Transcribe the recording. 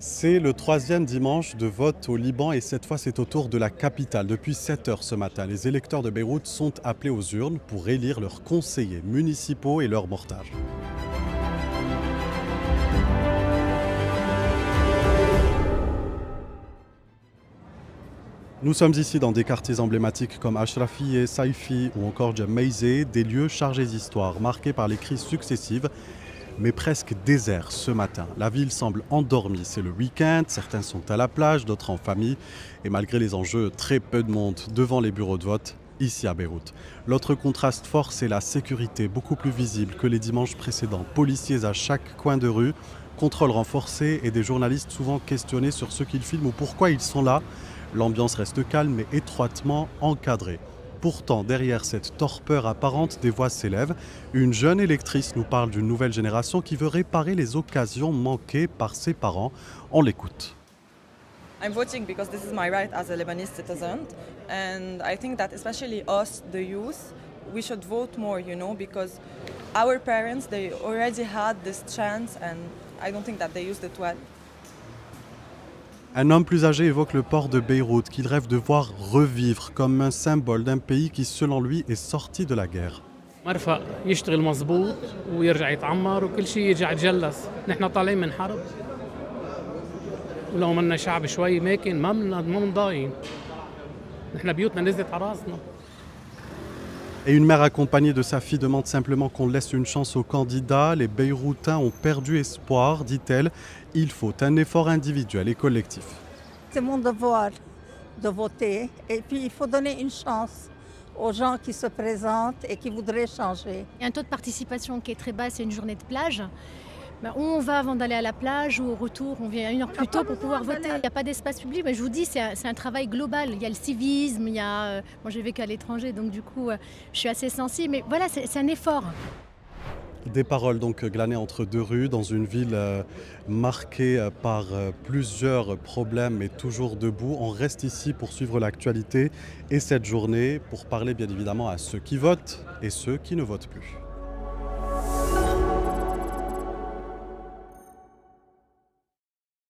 C'est le troisième dimanche de vote au Liban et cette fois c'est au tour de la capitale. Depuis 7 heures ce matin, les électeurs de Beyrouth sont appelés aux urnes pour élire leurs conseillers municipaux et leurs mortages. Nous sommes ici dans des quartiers emblématiques comme Ashrafi et Saifi ou encore Djemmeizeh, des lieux chargés d'histoire, marqués par les crises successives mais presque désert ce matin. La ville semble endormie, c'est le week-end, certains sont à la plage, d'autres en famille, et malgré les enjeux, très peu de monde devant les bureaux de vote, ici à Beyrouth. L'autre contraste fort, c'est la sécurité, beaucoup plus visible que les dimanches précédents. Policiers à chaque coin de rue, contrôle renforcé et des journalistes souvent questionnés sur ce qu'ils filment ou pourquoi ils sont là. L'ambiance reste calme mais étroitement encadrée. Pourtant, derrière cette torpeur apparente, des voix s'élèvent. Une jeune électrice nous parle d'une nouvelle génération qui veut réparer les occasions manquées par ses parents. On l'écoute. I'm voting because this is my right as a Lebanese citizen, and I think that especially us, the youth, we should vote more, because our parents, they already had this chance, and I don't think that they used it well. Un homme plus âgé évoque le port de Beyrouth qu'il rêve de voir revivre comme un symbole d'un pays qui, selon lui, est sorti de la guerre. مرفق يشتغل مزبوط ويرجع يتعمر وكل شيء يرجع يتجلس، نحن طالعين من حرب ولو منا شعب شوي ماكن ما منضايقين، نحن بيوتنا نزلت على راسنا. Et une mère accompagnée de sa fille demande simplement qu'on laisse une chance aux candidats. Les Beyrouthins ont perdu espoir, dit-elle. Il faut un effort individuel et collectif. C'est mon devoir de voter et puis il faut donner une chance aux gens qui se présentent et qui voudraient changer. Il y a un taux de participation qui est très bas, c'est une journée de plage. Ou on va avant d'aller à la plage ou au retour, on vient 1 heure plus tôt pour pouvoir voter. Il n'y a pas d'espace public, mais je vous dis, c'est un travail global. Il y a le civisme, il y a... moi j'ai vécu à l'étranger, donc du coup je suis assez sensible, mais voilà, c'est un effort. Des paroles donc glanées entre deux rues, dans une ville marquée par plusieurs problèmes mais toujours debout. On reste ici pour suivre l'actualité et cette journée pour parler bien évidemment à ceux qui votent et ceux qui ne votent plus.